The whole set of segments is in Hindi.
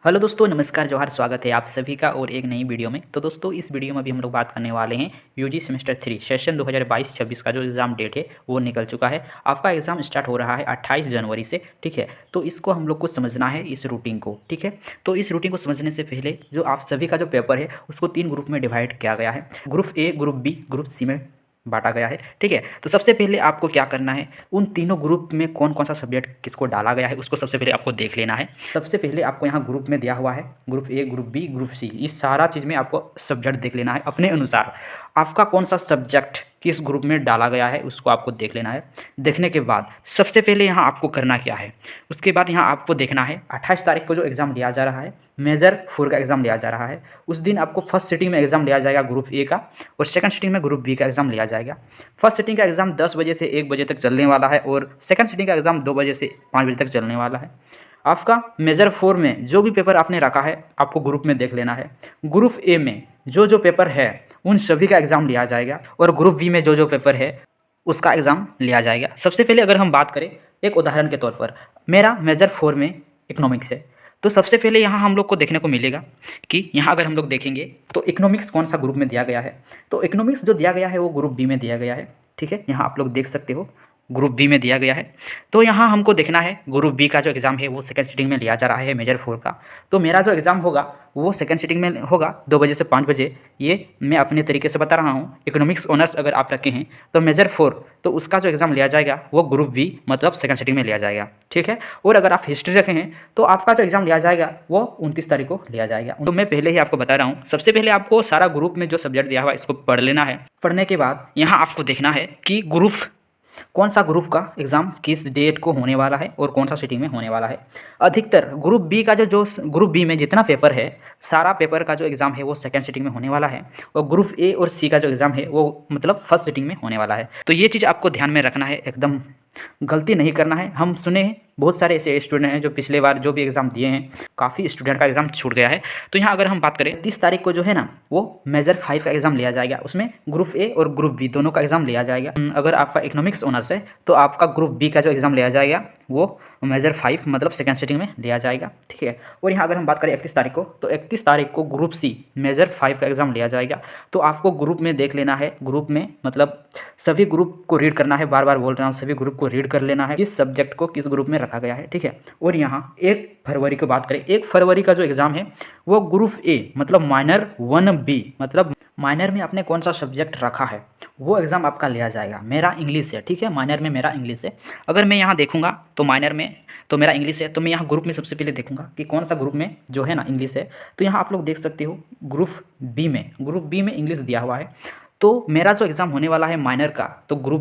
हेलो दोस्तों, नमस्कार, जोहार। स्वागत है आप सभी का और एक नई वीडियो में। तो दोस्तों, इस वीडियो में अभी हम लोग बात करने वाले हैं यूजी सेमेस्टर 3 सेशन 2022-26 का जो एग्ज़ाम डेट है वो निकल चुका है। आपका एग्ज़ाम स्टार्ट हो रहा है 28 जनवरी से, ठीक है। तो इसको हम लोग को समझना है, इस रूटीन को, ठीक है। तो इस रूटीन को समझने से पहले जो आप सभी का जो पेपर है उसको 3 ग्रुप में डिवाइड किया गया है। Group A, group B, group C में बांटा गया है, ठीक है। तो सबसे पहले आपको क्या करना है, उन तीनों ग्रुप में कौन कौन सा सब्जेक्ट किसको डाला गया है उसको सबसे पहले आपको देख लेना है। सबसे पहले आपको यहाँ ग्रुप में दिया हुआ है group A, group B, group C, इस सारा चीज़ में आपको सब्जेक्ट देख लेना है अपने अनुसार। आपका कौन सा सब्जेक्ट किस ग्रुप में डाला गया है उसको आपको देख लेना है। देखने के बाद सबसे पहले यहाँ आपको करना क्या है, उसके बाद यहाँ आपको देखना है 28 तारीख को जो एग्ज़ाम लिया जा रहा है, मेजर 4 का एग्ज़ाम लिया जा रहा है। उस दिन आपको फर्स्ट सिटिंग में एग्ज़ाम लिया जाएगा ग्रुप ए का, और सेकंड सिटिंग में ग्रुप बी का एग्ज़ाम लिया जाएगा। फर्स्ट सिटिंग का एग्ज़ाम 10 बजे से 1 बजे तक चलने वाला है, और सेकंड सिटिंग का एग्ज़ाम 2 बजे से 5 बजे तक चलने वाला है। आपका मेजर 4 में जो भी पेपर आपने रखा है आपको ग्रुप में देख लेना है। ग्रुप ए में जो जो पेपर है उन सभी का एग्ज़ाम लिया जाएगा, और ग्रुप बी में जो जो पेपर है उसका एग्ज़ाम लिया जाएगा। सबसे पहले अगर हम बात करें, एक उदाहरण के तौर पर मेरा मेजर 4 में इकोनॉमिक्स है, तो सबसे पहले यहाँ हम लोग को देखने को मिलेगा कि यहाँ अगर हम लोग देखेंगे तो इकोनॉमिक्स कौन सा ग्रुप में दिया गया है। तो इकोनॉमिक्स जो दिया गया है वो ग्रुप बी में दिया गया है, ठीक है। यहाँ आप लोग देख सकते हो ग्रुप बी में दिया गया है। तो यहाँ हमको देखना है ग्रुप बी का जो एग्ज़ाम है वो सेकंड सिटिंग में लिया जा रहा है मेजर 4 का। तो मेरा जो एग्ज़ाम होगा वो सेकंड सिटिंग में होगा 2 बजे से 5 बजे। ये मैं अपने तरीके से बता रहा हूँ। इकोनॉमिक्स ऑनर्स अगर आप रखे हैं तो मेजर 4, तो उसका जो एग्ज़ाम लिया जाएगा वो ग्रुप बी मतलब सेकंड सिटिंग में लिया जाएगा, ठीक है। और अगर आप हिस्ट्री रखे हैं तो आपका जो एग्ज़ाम लिया जाएगा वो 29 तारीख को लिया जाएगा। तो मैं पहले ही आपको बता रहा हूँ, सबसे पहले आपको सारा ग्रुप में जो सब्जेक्ट दिया हुआ है इसको पढ़ लेना है। पढ़ने के बाद यहाँ आपको देखना है कि ग्रुप कौन सा ग्रुप का एग्ज़ाम किस डेट को होने वाला है और कौन सा सिटिंग में होने वाला है। अधिकतर ग्रुप बी का जो ग्रुप बी में जितना पेपर है, सारा पेपर का जो एग्ज़ाम है वो सेकंड सिटिंग में होने वाला है, और ग्रुप ए और सी का जो एग्ज़ाम है वो मतलब फर्स्ट सिटिंग में होने वाला है। तो ये चीज़ आपको ध्यान में रखना है, एकदम गलती नहीं करना है। हम सुने हैं बहुत सारे ऐसे स्टूडेंट हैं जो पिछले बार जो भी एग्ज़ाम दिए हैं, काफ़ी स्टूडेंट का एग्ज़ाम छूट गया है। तो यहाँ अगर हम बात करें 30 तारीख को जो है ना वो मेजर 5 का एग्ज़ाम लिया जाएगा, उसमें ग्रुप ए और ग्रुप बी दोनों का एग्ज़ाम लिया जाएगा। अगर आपका इकोनॉमिक्स ऑनर्स है तो आपका ग्रुप बी का जो एग्ज़ाम लिया जाएगा वो मेजर 5 मतलब सेकंड सिटिंग में लिया जाएगा, ठीक है। और यहाँ अगर हम बात करें 31 तारीख को, तो 31 तारीख को ग्रुप सी मेजर 5 का एग्ज़ाम लिया जाएगा। तो आपको ग्रुप में देख लेना है, ग्रुप में मतलब सभी ग्रुप को रीड करना है। बार बार बोल रहा हूँ, सभी ग्रुप को रीड कर लेना है किस सब्जेक्ट को किस ग्रुप में रखा गया है, ठीक है। और यहाँ 1 फरवरी की बात करें, 1 फरवरी का जो एग्ज़ाम है वो ग्रुप ए मतलब माइनर 1B मतलब माइनर में आपने कौन सा सब्जेक्ट रखा है वो एग्ज़ाम आपका लिया जाएगा। मेरा इंग्लिश है, ठीक है, माइनर में मेरा इंग्लिश है। अगर मैं यहाँ देखूँगा तो माइनर में तो मेरा इंग्लिश है, तो मैं यहाँ ग्रुप में सबसे पहले देखूँगा कि कौन सा ग्रुप में जो है ना इंग्लिश है। तो यहाँ आप लोग देख सकते हो ग्रुप बी में इंग्लिश दिया हुआ है। तो मेरा जो एग्ज़ाम होने वाला है माइनर का, तो ग्रुप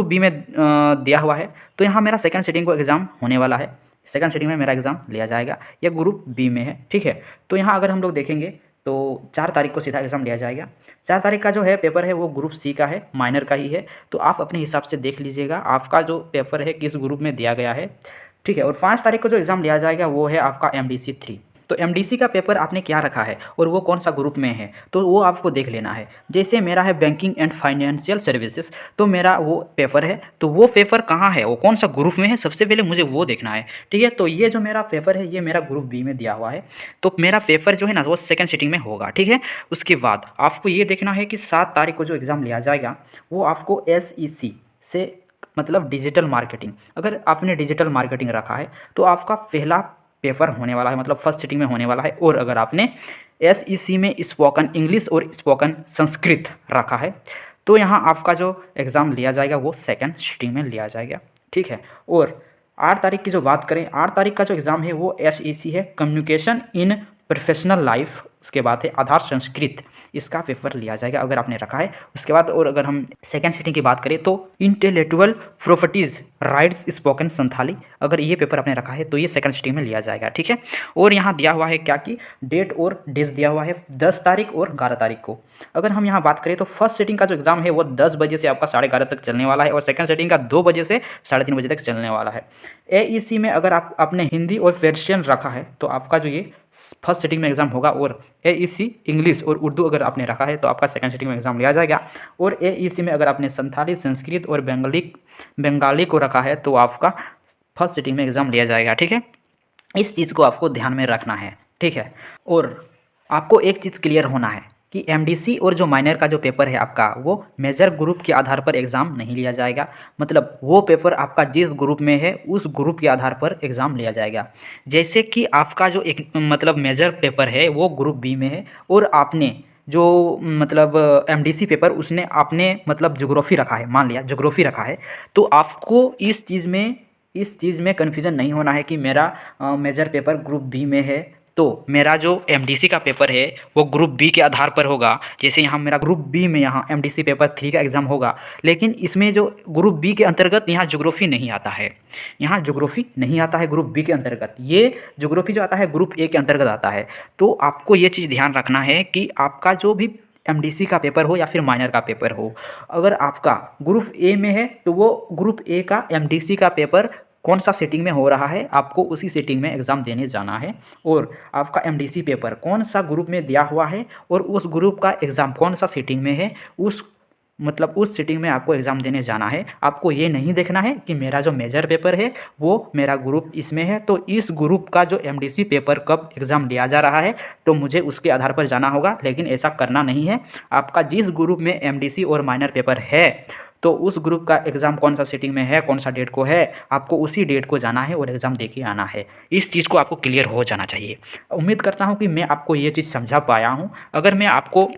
बी में दिया हुआ है। तो यहाँ मेरा सेकंड सिटिंग को एग्ज़ाम होने वाला है, सेकंड सिटिंग में मेरा एग्ज़ाम लिया जाएगा, यह ग्रुप बी में है, ठीक है। तो यहाँ अगर हम लोग देखेंगे तो 4 तारीख को सीधा एग्ज़ाम लिया जाएगा। 4 तारीख का जो है पेपर है वो ग्रुप सी का है, माइनर का ही है। तो आप अपने हिसाब से देख लीजिएगा आपका जो पेपर है किस ग्रुप में दिया गया है, ठीक है। और 5 तारीख को जो एग्ज़ाम लिया जाएगा वो है आपका MDC 3। तो MDC का पेपर आपने क्या रखा है और वो कौन सा ग्रुप में है तो वो आपको देख लेना है। जैसे मेरा है बैंकिंग एंड फाइनेंशियल सर्विसेज, तो मेरा वो पेपर है, तो वो पेपर कहाँ है, वो कौन सा ग्रुप में है, सबसे पहले मुझे वो देखना है, ठीक है। तो ये जो मेरा पेपर है ये मेरा ग्रुप बी में दिया हुआ है, तो मेरा पेपर जो है ना वो सेकंड सिटिंग में होगा, ठीक है। उसके बाद आपको ये देखना है कि 7 तारीख को जो एग्ज़ाम लिया जाएगा वो आपको SEC से मतलब डिजिटल मार्केटिंग, अगर आपने डिजिटल मार्केटिंग रखा है तो आपका पहला पेपर होने वाला है मतलब फर्स्ट सिटिंग में होने वाला है। और अगर आपने SEC में स्पोकन इंग्लिश और स्पोकन संस्कृत रखा है तो यहाँ आपका जो एग्ज़ाम लिया जाएगा वो सेकंड सिटिंग में लिया जाएगा, ठीक है। और 8 तारीख की जो बात करें, 8 तारीख का जो एग्ज़ाम है वो SEC है, कम्युनिकेशन इन प्रोफेशनल लाइफ। उसके बाद है आधार संस्कृत, इसका पेपर लिया जाएगा अगर आपने रखा है। उसके बाद और अगर हम सेकंड सिटिंग की बात करें तो intellectual properties rights spoken Santhali, अगर ये पेपर आपने रखा है तो ये सेकंड सिटिंग में लिया जाएगा, ठीक है। और यहाँ दिया हुआ है क्या कि डेट और डेज दिया हुआ है 10 तारीख और 11 तारीख को। अगर हम यहाँ बात करें तो फर्स्ट सिटिंग का जो एग्ज़ाम है वो 10 बजे से आपका 11:30 तक चलने वाला है, और सेकंड सिटिंग का 2 बजे से 3:30 बजे तक चलने वाला है। AEC में अगर आपने हिंदी और पर्शियन रखा है तो आपका जो ये फर्स्ट सिटिंग में एग्ज़ाम होगा, और AEC इंग्लिश और उर्दू अगर आपने रखा है तो आपका सेकंड सिटिंग में एग्ज़ाम लिया जाएगा। और AEC में अगर आपने संथाली, संस्कृत और बंगाली को रखा है तो आपका फर्स्ट सिटिंग में एग्ज़ाम लिया जाएगा, ठीक है। इस चीज़ को आपको ध्यान में रखना है, ठीक है। और आपको एक चीज़ क्लियर होना है कि एमडीसी और जो माइनर का जो पेपर है आपका, वो मेजर ग्रुप के आधार पर एग्ज़ाम नहीं लिया जाएगा। मतलब वो पेपर आपका जिस ग्रुप में है उस ग्रुप के आधार पर एग्ज़ाम लिया जाएगा। जैसे कि आपका जो एक मतलब मेजर पेपर है वो ग्रुप बी में है, और आपने जो मतलब एमडीसी पेपर उसने आपने मतलब ज्योग्राफी रखा है, मान लिया ज्योग्राफी रखा है, तो आपको इस चीज़ में कन्फ्यूज़न नहीं होना है कि मेरा मेजर पेपर ग्रुप बी में है तो मेरा जो एमडीसी का पेपर है वो ग्रुप बी के आधार पर होगा। जैसे यहाँ मेरा ग्रुप बी में यहाँ एमडीसी पेपर 3 का एग्ज़ाम होगा, लेकिन इसमें जो ग्रुप बी के अंतर्गत यहाँ ज्योग्राफी नहीं आता है, यहाँ ज्योग्राफी नहीं आता है ग्रुप बी के अंतर्गत, ये ज्योग्राफी जो आता है ग्रुप ए के अंतर्गत आता है। तो आपको ये चीज़ ध्यान रखना है कि आपका जो भी एमडीसी का पेपर हो या फिर माइनर का पेपर हो, अगर आपका ग्रुप ए में है तो वो ग्रुप ए का एमडीसी का पेपर कौन सा सेटिंग में हो रहा है आपको उसी सेटिंग में एग्ज़ाम देने जाना है। और आपका एमडीसी पेपर कौन सा ग्रुप में दिया हुआ है और उस ग्रुप का एग्ज़ाम कौन सा सेटिंग में है, उस मतलब उस सेटिंग में आपको एग्ज़ाम देने जाना है। आपको ये नहीं देखना है कि मेरा जो मेजर पेपर है वो मेरा ग्रुप इसमें है तो इस ग्रुप का जो एमडीसी पेपर कब एग्ज़ाम लिया जा रहा है तो मुझे उसके आधार पर जाना होगा, लेकिन ऐसा करना नहीं है। आपका जिस ग्रुप में एमडीसी और माइनर पेपर है तो उस ग्रुप का एग्ज़ाम कौन सा सीटिंग में है, कौन सा डेट को है, आपको उसी डेट को जाना है और एग्ज़ाम दे के आना है। इस चीज़ को आपको क्लियर हो जाना चाहिए। उम्मीद करता हूँ कि मैं आपको ये चीज़ समझा पाया हूँ। अगर मैं आपको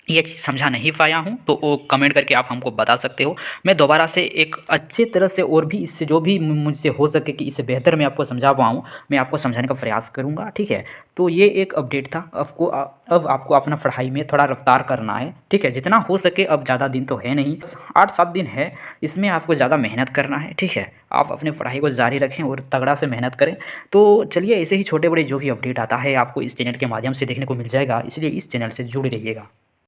ये चीज़ समझा नहीं पाया हूँ तो वो कमेंट करके आप हमको बता सकते हो। मैं दोबारा से एक अच्छे तरह से और भी इससे जो भी मुझसे हो सके कि इससे बेहतर मैं आपको समझा पाऊँ, मैं आपको समझाने का प्रयास करूँगा, ठीक है। तो ये एक अपडेट था। अब आपको अपना पढ़ाई में थोड़ा रफ्तार करना है, ठीक है, जितना हो सके। अब ज़्यादा दिन तो है नहीं, 8-7 दिन है, इसमें आपको ज़्यादा मेहनत करना है, ठीक है। आप अपने पढ़ाई को जारी रखें और तगड़ा से मेहनत करें। तो चलिए, ऐसे ही छोटे बड़े जो भी अपडेट आता है आपको इस चैनल के माध्यम से देखने को मिल जाएगा, इसलिए इस चैनल से जुड़े रहिएगा।